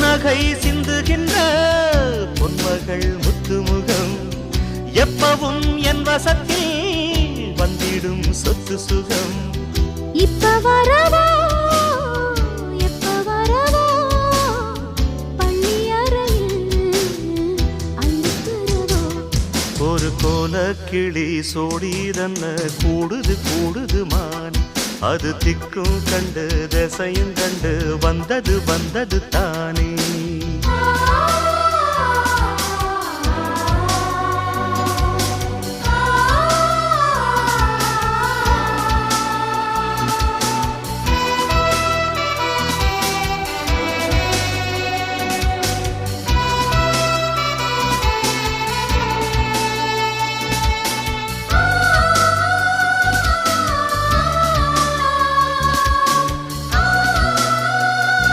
புன்னகை சிந்துகின்ற பொன்மகள் முத்துமுகம் எப்பவும் என் வசத்தில் வந்திடும் சொத்து சுகம். இப்ப வரவா எப்ப வரவா பள்ளி அறையில் அழுத்தரவா. ஒரு கோல கிளி சோடி தன்ன கூடுது கூடுது மான். அது திக்கும் கண்டு திசையும் கண்டு வந்தது வந்தது தானே.